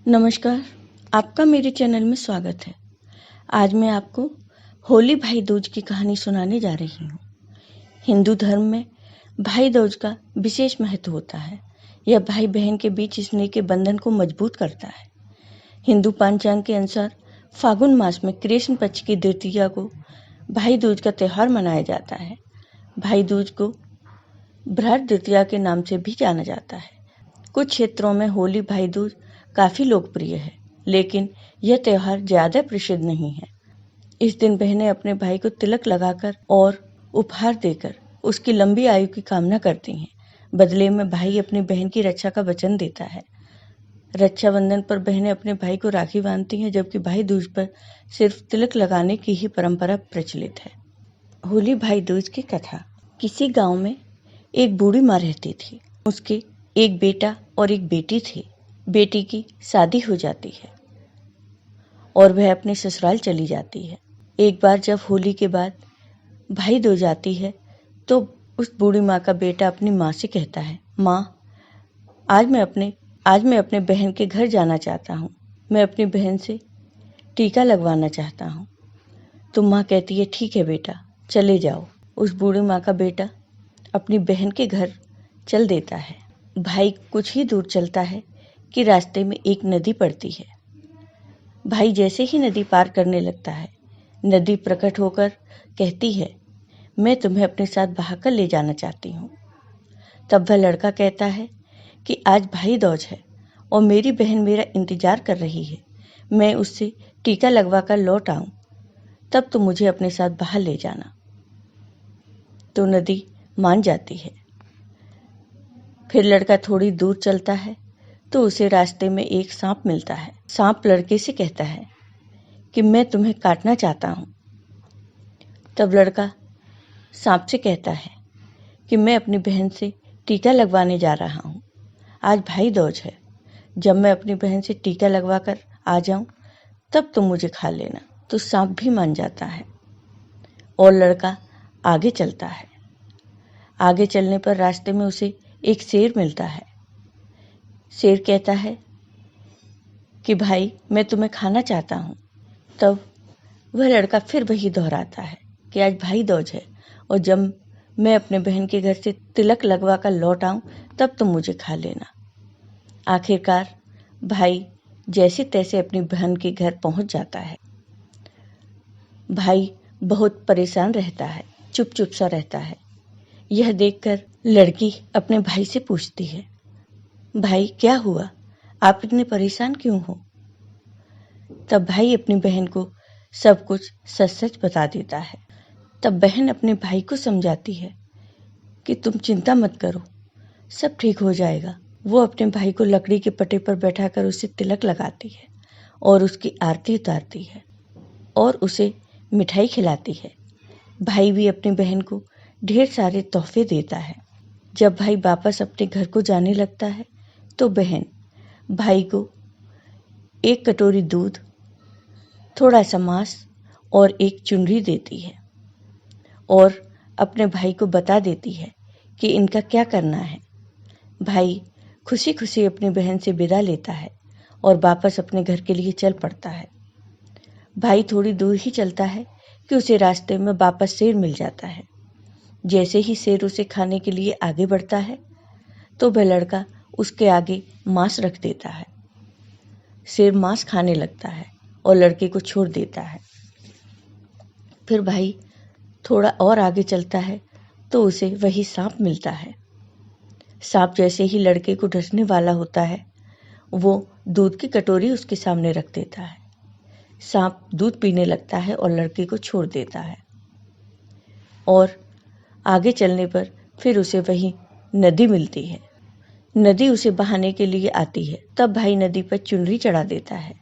नमस्कार, आपका मेरे चैनल में स्वागत है। आज मैं आपको होली भाई दूज की कहानी सुनाने जा रही हूँ। हिंदू धर्म में भाई दूज का विशेष महत्व होता है। यह भाई बहन के बीच स्नेह के बंधन को मजबूत करता है। हिंदू पंचांग के अनुसार फागुन मास में कृष्ण पक्ष की द्वितीया को भाई दूज का त्यौहार मनाया जाता है। भाई दूज को भ्रात द्वितीया के नाम से भी जाना जाता है। कुछ क्षेत्रों में होली भाई दूज काफी लोकप्रिय है, लेकिन यह त्योहार ज्यादा प्रसिद्ध नहीं है। इस दिन बहनें अपने भाई को तिलक लगाकर और उपहार देकर उसकी लंबी आयु की कामना करती हैं। बदले में भाई अपनी बहन की रक्षा का वचन देता है। रक्षाबंधन पर बहनें अपने भाई को राखी बांधती हैं, जबकि भाई दूज पर सिर्फ तिलक लगाने की ही परंपरा प्रचलित है। होली भाई दूज की कथा। किसी गांव में एक बूढ़ी माँ रहती थी। उसके एक बेटा और एक बेटी थी। बेटी की शादी हो जाती है और वह अपने ससुराल चली जाती है। एक बार जब होली के बाद भाई दूज आती है तो उस बूढ़ी माँ का बेटा अपनी माँ से कहता है, माँ, आज मैं अपने बहन के घर जाना चाहता हूँ। मैं अपनी बहन से टीका लगवाना चाहता हूँ। तो माँ कहती है, ठीक है बेटा, चले जाओ। उस बूढ़ी माँ का बेटा अपनी बहन के घर चल देता है। भाई कुछ ही दूर चलता है कि रास्ते में एक नदी पड़ती है। भाई जैसे ही नदी पार करने लगता है, नदी प्रकट होकर कहती है, मैं तुम्हें अपने साथ बहाकर ले जाना चाहती हूँ। तब वह लड़का कहता है कि आज भाई दूज है और मेरी बहन मेरा इंतजार कर रही है। मैं उससे टीका लगवा कर लौट आऊं, तब तो मुझे अपने साथ बाहर ले जाना। तो नदी मान जाती है। फिर लड़का थोड़ी दूर चलता है तो उसे रास्ते में एक सांप मिलता है। सांप लड़के से कहता है कि मैं तुम्हें काटना चाहता हूँ। तब लड़का सांप से कहता है कि मैं अपनी बहन से टीका लगवाने जा रहा हूँ। आज भाई दूज है। जब मैं अपनी बहन से टीका लगवा कर आ जाऊं, तब तुम मुझे खा लेना। तो सांप भी मान जाता है और लड़का आगे चलता है। आगे चलने पर रास्ते में उसे एक शेर मिलता है। शेर कहता है कि भाई, मैं तुम्हें खाना चाहता हूँ। तब वह लड़का फिर वही दोहराता है कि आज भाई दूज है और जब मैं अपने बहन के घर से तिलक लगवा कर लौट आऊं, तब तुम मुझे खा लेना। आखिरकार भाई जैसे तैसे अपनी बहन के घर पहुंच जाता है। भाई बहुत परेशान रहता है, चुप चुप सा रहता है। यह देखकर लड़की अपने भाई से पूछती है, भाई क्या हुआ? आप इतने परेशान क्यों हो? तब भाई अपनी बहन को सब कुछ सच सच बता देता है। तब बहन अपने भाई को समझाती है कि तुम चिंता मत करो, सब ठीक हो जाएगा। वो अपने भाई को लकड़ी के पटे पर बैठाकर उसे तिलक लगाती है और उसकी आरती उतारती है और उसे मिठाई खिलाती है। भाई भी अपनी बहन को ढेर सारे तोहफे देता है। जब भाई वापस अपने घर को जाने लगता है तो बहन भाई को एक कटोरी दूध, थोड़ा सा मांस और एक चुनरी देती है और अपने भाई को बता देती है कि इनका क्या करना है। भाई खुशी खुशी अपनी बहन से विदा लेता है और वापस अपने घर के लिए चल पड़ता है। भाई थोड़ी दूर ही चलता है कि उसे रास्ते में वापस शेर मिल जाता है। जैसे ही शेर उसे खाने के लिए आगे बढ़ता है तो वह लड़का उसके आगे मांस रख देता है। शेर मांस खाने लगता है और लड़के को छोड़ देता है। फिर भाई थोड़ा और आगे चलता है तो उसे वही सांप मिलता है। सांप जैसे ही लड़के को डसने वाला होता है, वो दूध की कटोरी उसके सामने रख देता है। सांप दूध पीने लगता है और लड़के को छोड़ देता है और आगे चलने पर फिर उसे वही नदी मिलती है। नदी उसे बहाने के लिए आती है। तब भाई नदी पर चुनरी चढ़ा देता है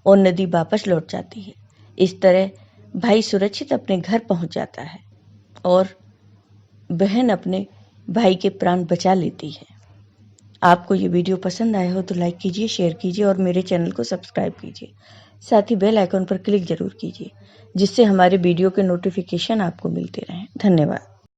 और नदी वापस लौट जाती है। इस तरह भाई सुरक्षित अपने घर पहुंच जाता है और बहन अपने भाई के प्राण बचा लेती है। आपको ये वीडियो पसंद आया हो तो लाइक कीजिए, शेयर कीजिए और मेरे चैनल को सब्सक्राइब कीजिए। साथ ही बेल आइकन पर क्लिक जरूर कीजिए, जिससे हमारे वीडियो के नोटिफिकेशन आपको मिलते रहें। धन्यवाद।